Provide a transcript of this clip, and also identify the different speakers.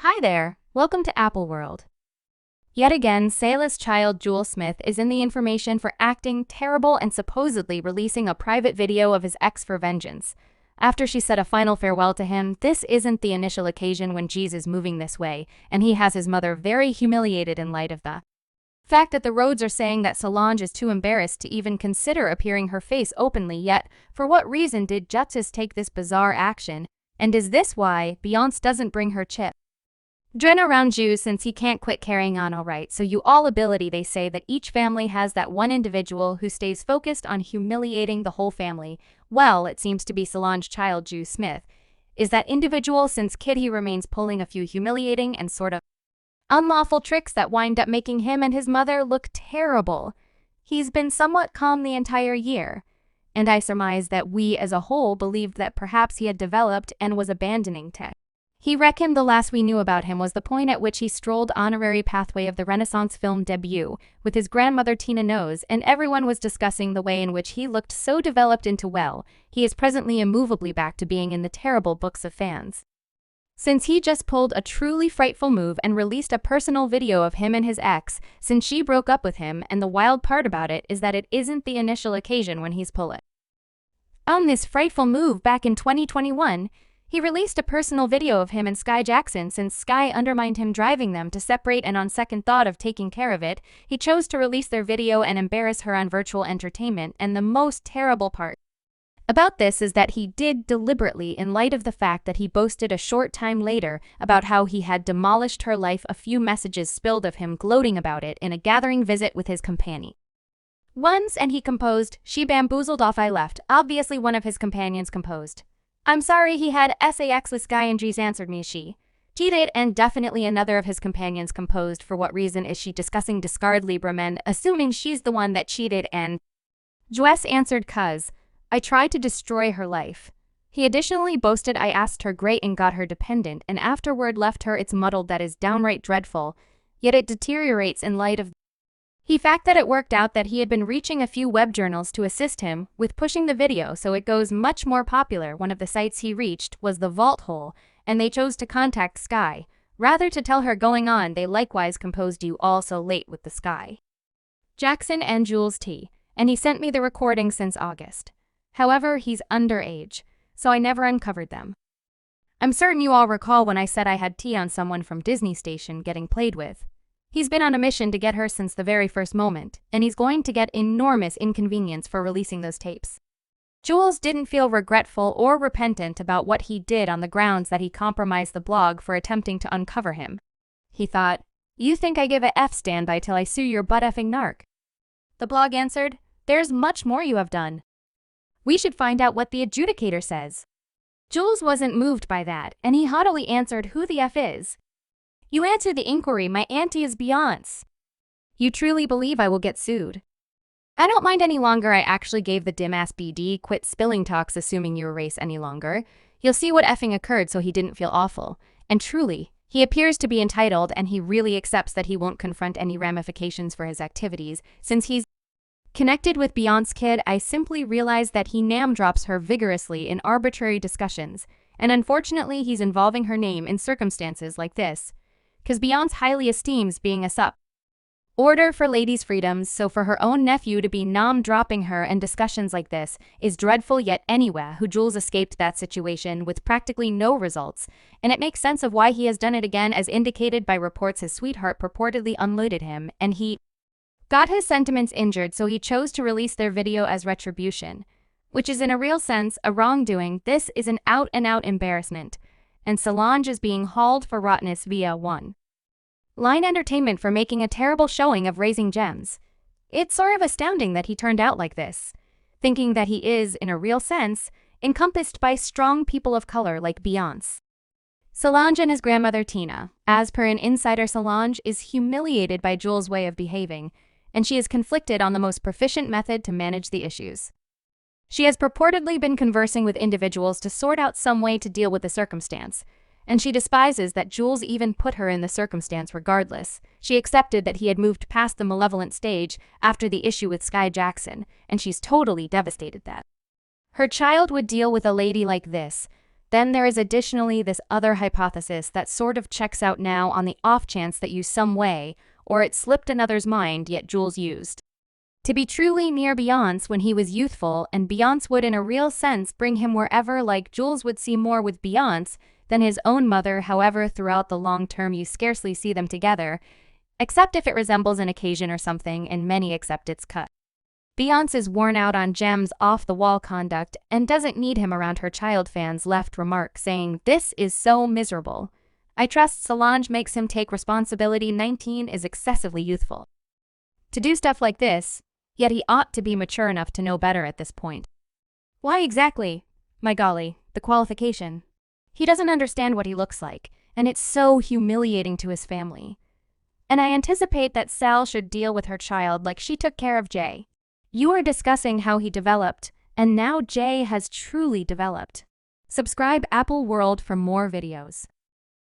Speaker 1: Hi there, welcome to Apple World. Yet again, Salah's child Julez Smith is in the information for acting terrible and supposedly releasing a private video of his ex for vengeance. After she said a final farewell to him, this isn't the initial occasion when Jeez is moving this way, and he has his mother very humiliated in light of the fact that the roads are saying that Solange is too embarrassed to even consider appearing her face openly. Yet, for what reason did Justice take this bizarre action, and is this why Beyonce doesn't bring her chip Dren around you since he can't quit carrying on? Alright, so you all ability, they say that each family has that one individual who stays focused on humiliating the whole family. Well, it seems to be Solange's child Julez Smith is that individual. Since kid he remains pulling a few humiliating and sort of unlawful tricks that wind up making him and his mother look terrible. He's been somewhat calm the entire year, and I surmise that we as a whole believed that perhaps he had developed and was abandoning tech. He reckoned the last we knew about him was the point at which he strolled honorary pathway of the Renaissance film debut with his grandmother Tina Knows, and everyone was discussing the way in which he looked so developed into he is presently immovably back to being in the terrible books of fans. Since he just pulled a truly frightful move and released a personal video of him and his ex since she broke up with him, and the wild part about it is that it isn't the initial occasion when he's pulled on this frightful move back in 2021. He released a personal video of him and Sky Jackson since Sky undermined him driving them to separate, and on second thought of taking care of it, he chose to release their video and embarrass her on virtual entertainment. And the most terrible part about this is that he did deliberately, in light of the fact that he boasted a short time later about how he had demolished her life. A few messages spilled of him gloating about it in a gathering visit with his companion once, and he composed, "She bamboozled off, I left." Obviously one of his companions composed, "I'm sorry." He had S3X with Sky and Jeez answered me, "She cheated," and definitely another of his companions composed, "For what reason is she discussing discard Libra men, assuming she's the one that cheated," and Julez answered, "'Cause I tried to destroy her life." He additionally boasted, "I asked her great and got her dependent, and afterward left her." It's muddled. That is downright dreadful, yet it deteriorates in light of the fact that it worked out that he had been reaching a few web journals to assist him with pushing the video so it goes much more popular. One of the sites he reached was the Vault Hole, and they chose to contact Sky rather to tell her going on. They likewise composed, "You all so late with the Sky Jackson and Julez T, and he sent me the recording since August. However, he's underage, so I never uncovered them. I'm certain you all recall when I said I had tea on someone from Disney Station getting played with. He's been on a mission to get her since the very first moment, and he's going to get enormous inconvenience for releasing those tapes." Julez didn't feel regretful or repentant about what he did on the grounds that he compromised the blog for attempting to uncover him. He thought, "You think I give a F standby till I sue your butt-effing narc?" The blog answered, "There's much more you have done. We should find out what the adjudicator says." Julez wasn't moved by that, and he haughtily answered, "Who the F is? You answer the inquiry. My auntie is Beyonce. You truly believe I will get sued? I don't mind any longer. I actually gave the dim-ass BD quit spilling talks assuming you erase any longer. You'll see what effing occurred." So he didn't feel awful. And truly, he appears to be entitled, and he really accepts that he won't confront any ramifications for his activities since he's connected with Beyonce. Kid, I simply realized that he name drops her vigorously in arbitrary discussions, and unfortunately he's involving her name in circumstances like this because Beyonce highly esteems being a order for ladies' freedoms, so for her own nephew to be dropping her and discussions like this is dreadful. Yet anyway, Julez escaped that situation with practically no results, and it makes sense of why he has done it again, as indicated by reports his sweetheart purportedly unloaded him, and he got his sentiments injured, so he chose to release their video as retribution, which is in a real sense a wrongdoing. This is an out-and-out embarrassment, and Solange is being hauled for rottenness via one-line entertainment for making a terrible showing of Raising Gems. It's sort of astounding that he turned out like this, thinking that he is, in a real sense, encompassed by strong people of color like Beyonce. Solange and his grandmother Tina, as per an insider, Solange is humiliated by Julez's way of behaving, and she is conflicted on the most proficient method to manage the issues. She has purportedly been conversing with individuals to sort out some way to deal with the circumstance, and she despises that Julez even put her in the circumstance regardless. She accepted that he had moved past the malevolent stage after the issue with Sky Jackson, and she's totally devastated that her child would deal with a lady like this. Then there is additionally this other hypothesis that sort of checks out now on the off chance that you some way, or it slipped another's mind yet Julez used to be truly near Beyonce when he was youthful, and Beyonce would in a real sense bring him wherever, like Julez would see more with Beyonce than his own mother. However, throughout the long term you scarcely see them together, except if it resembles an occasion or something, and many accept its cut. Beyonce is worn out on Jem's off-the-wall conduct and doesn't need him around her child. Fans left remark saying, "This is so miserable. I trust Solange makes him take responsibility. 19 is excessively youthful to do stuff like this, yet he ought to be mature enough to know better at this point." Why exactly? My golly, the qualification. He doesn't understand what he looks like, and it's so humiliating to his family. And I anticipate that Sal should deal with her child like she took care of Jay. You are discussing how he developed, and now Jay has truly developed. Subscribe Apple World for more videos.